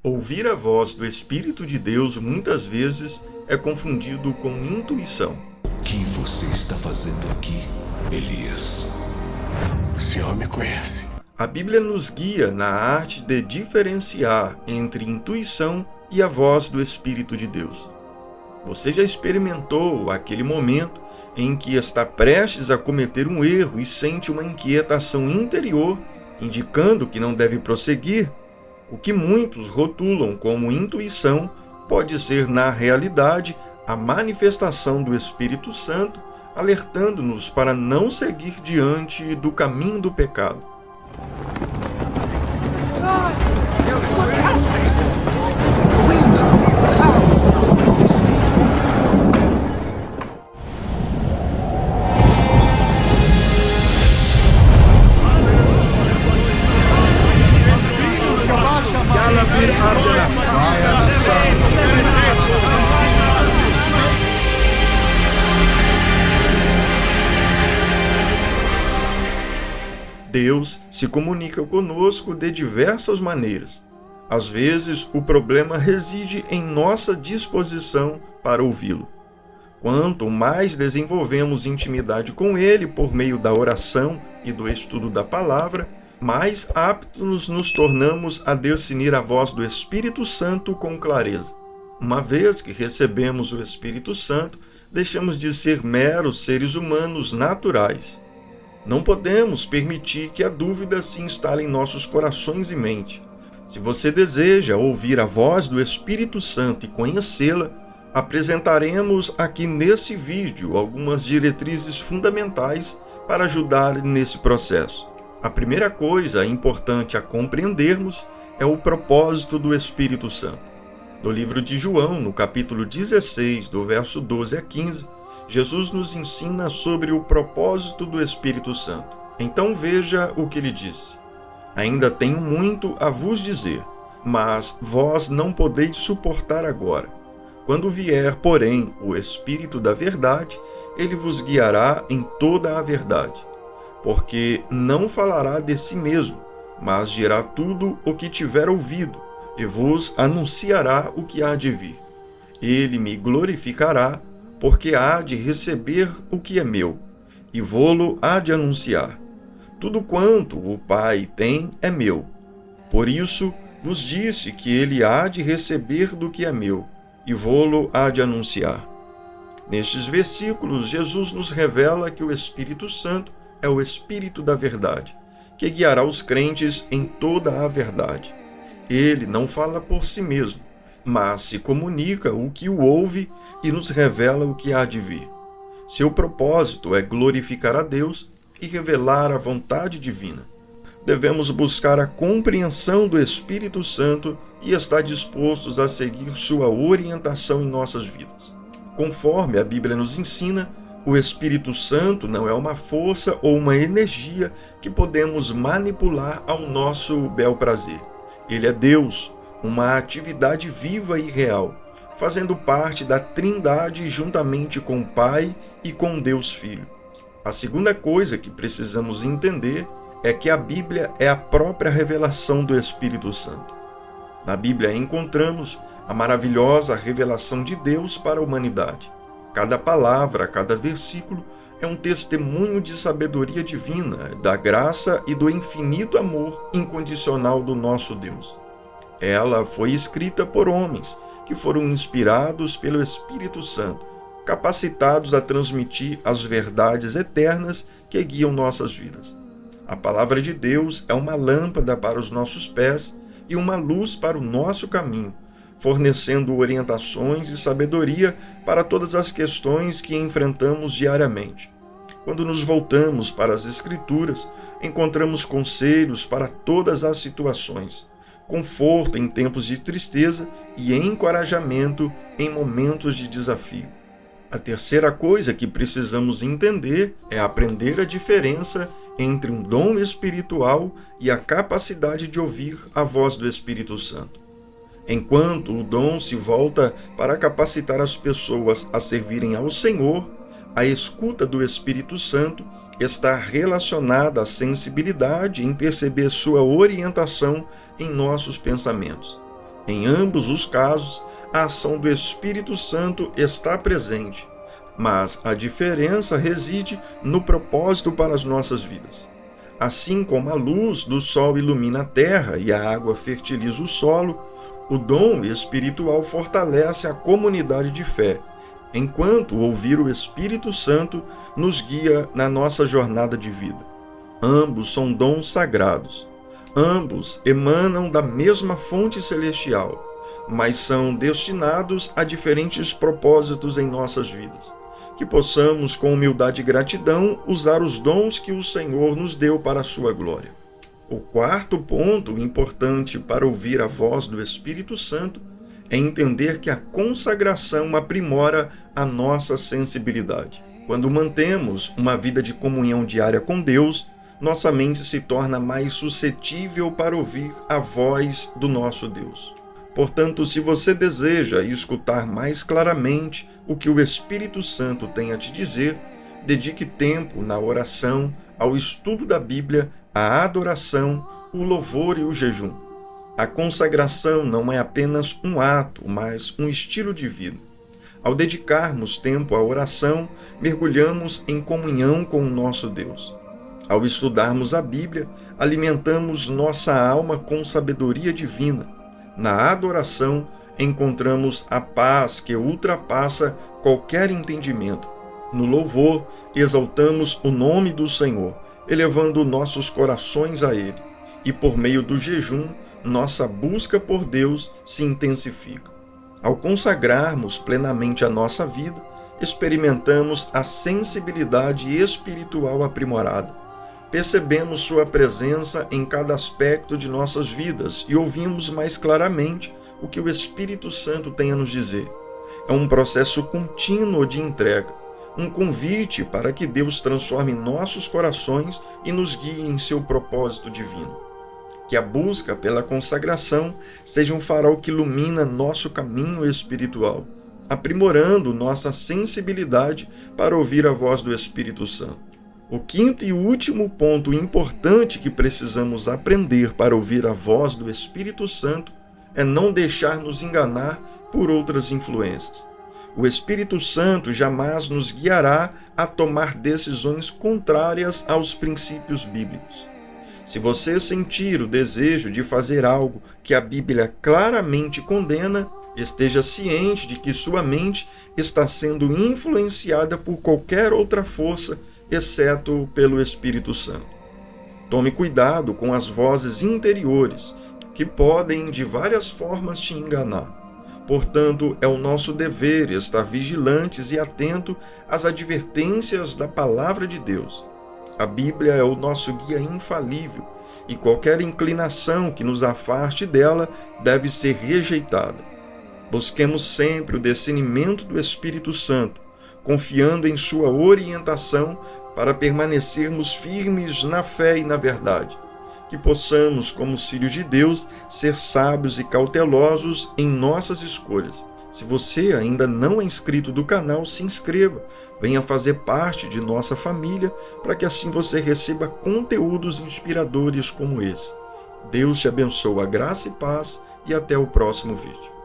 Ouvir a voz do Espírito de Deus muitas vezes é confundido com intuição. O que você está fazendo aqui, Elias? O senhor me conhece. A Bíblia nos guia na arte de diferenciar entre intuição e a voz do Espírito de Deus. Você já experimentou aquele momento em que está prestes a cometer um erro e sente uma inquietação interior, indicando que não deve prosseguir? O que muitos rotulam como intuição pode ser, na realidade, a manifestação do Espírito Santo, alertando-nos para não seguir diante do caminho do pecado. Deus se comunica conosco de diversas maneiras. Às vezes, o problema reside em nossa disposição para ouvi-lo. Quanto mais desenvolvemos intimidade com Ele por meio da oração e do estudo da palavra, mais aptos nos tornamos a discernir a voz do Espírito Santo com clareza. Uma vez que recebemos o Espírito Santo, deixamos de ser meros seres humanos naturais. Não podemos permitir que a dúvida se instale em nossos corações e mente. Se você deseja ouvir a voz do Espírito Santo e conhecê-la, apresentaremos aqui nesse vídeo algumas diretrizes fundamentais para ajudar nesse processo. A primeira coisa importante a compreendermos é o propósito do Espírito Santo. No livro de João, no capítulo 16, do verso 12 a 15, Jesus nos ensina sobre o propósito do Espírito Santo. Então veja o que ele disse. Ainda tenho muito a vos dizer, mas vós não podeis suportar agora. Quando vier, porém, o Espírito da verdade, ele vos guiará em toda a verdade. Porque não falará de si mesmo, mas dirá tudo o que tiver ouvido, e vos anunciará o que há de vir. Ele me glorificará, porque há de receber o que é meu, e vô-lo há de anunciar. Tudo quanto o Pai tem é meu. Por isso vos disse que ele há de receber do que é meu, e vô-lo há de anunciar. Nestes versículos, Jesus nos revela que o Espírito Santo é o Espírito da verdade, que guiará os crentes em toda a verdade. Ele não fala por si mesmo, mas se comunica o que o ouve e nos revela o que há de vir. Seu propósito é glorificar a Deus e revelar a vontade divina. Devemos buscar a compreensão do Espírito Santo e estar dispostos a seguir sua orientação em nossas vidas. Conforme a Bíblia nos ensina, o Espírito Santo não é uma força ou uma energia que podemos manipular ao nosso bel prazer. Ele é Deus, uma atividade viva e real, fazendo parte da Trindade juntamente com o Pai e com Deus Filho. A segunda coisa que precisamos entender é que a Bíblia é a própria revelação do Espírito Santo. Na Bíblia encontramos a maravilhosa revelação de Deus para a humanidade. Cada palavra, cada versículo é um testemunho de sabedoria divina, da graça e do infinito amor incondicional do nosso Deus. Ela foi escrita por homens que foram inspirados pelo Espírito Santo, capacitados a transmitir as verdades eternas que guiam nossas vidas. A palavra de Deus é uma lâmpada para os nossos pés e uma luz para o nosso caminho, fornecendo orientações e sabedoria para todas as questões que enfrentamos diariamente. Quando nos voltamos para as Escrituras, encontramos conselhos para todas as situações, conforto em tempos de tristeza e encorajamento em momentos de desafio. A terceira coisa que precisamos entender é aprender a diferença entre um dom espiritual e a capacidade de ouvir a voz do Espírito Santo. Enquanto o dom se volta para capacitar as pessoas a servirem ao Senhor, a escuta do Espírito Santo está relacionada à sensibilidade em perceber sua orientação em nossos pensamentos. Em ambos os casos, a ação do Espírito Santo está presente, mas a diferença reside no propósito para as nossas vidas. Assim como a luz do sol ilumina a terra e a água fertiliza o solo, o dom espiritual fortalece a comunidade de fé, enquanto ouvir o Espírito Santo nos guia na nossa jornada de vida. Ambos são dons sagrados. Ambos emanam da mesma fonte celestial, mas são destinados a diferentes propósitos em nossas vidas. Que possamos, com humildade e gratidão, usar os dons que o Senhor nos deu para a sua glória. O quarto ponto importante para ouvir a voz do Espírito Santo é entender que a consagração aprimora a nossa sensibilidade. Quando mantemos uma vida de comunhão diária com Deus, nossa mente se torna mais suscetível para ouvir a voz do nosso Deus. Portanto, se você deseja escutar mais claramente o que o Espírito Santo tem a te dizer, dedique tempo na oração, ao estudo da Bíblia, à adoração, o louvor e o jejum. A consagração não é apenas um ato, mas um estilo de vida. Ao dedicarmos tempo à oração, mergulhamos em comunhão com o nosso Deus. Ao estudarmos a Bíblia, alimentamos nossa alma com sabedoria divina. Na adoração, encontramos a paz que ultrapassa qualquer entendimento. No louvor, exaltamos o nome do Senhor, elevando nossos corações a Ele. E por meio do jejum, nossa busca por Deus se intensifica. Ao consagrarmos plenamente a nossa vida, experimentamos a sensibilidade espiritual aprimorada. Percebemos sua presença em cada aspecto de nossas vidas e ouvimos mais claramente o que o Espírito Santo tem a nos dizer. É um processo contínuo de entrega, um convite para que Deus transforme nossos corações e nos guie em seu propósito divino. Que a busca pela consagração seja um farol que ilumina nosso caminho espiritual, aprimorando nossa sensibilidade para ouvir a voz do Espírito Santo. O quinto e último ponto importante que precisamos aprender para ouvir a voz do Espírito Santo é não deixar nos enganar por outras influências. O Espírito Santo jamais nos guiará a tomar decisões contrárias aos princípios bíblicos. Se você sentir o desejo de fazer algo que a Bíblia claramente condena, esteja ciente de que sua mente está sendo influenciada por qualquer outra força, exceto pelo Espírito Santo. Tome cuidado com as vozes interiores, que podem de várias formas te enganar. Portanto, é o nosso dever estar vigilantes e atento às advertências da Palavra de Deus. A Bíblia é o nosso guia infalível, e qualquer inclinação que nos afaste dela deve ser rejeitada. Busquemos sempre o discernimento do Espírito Santo, confiando em sua orientação para permanecermos firmes na fé e na verdade. Que possamos, como os filhos de Deus, ser sábios e cautelosos em nossas escolhas. Se você ainda não é inscrito do canal, se inscreva. Venha fazer parte de nossa família para que assim você receba conteúdos inspiradores como esse. Deus te abençoe, a graça e paz, e até o próximo vídeo.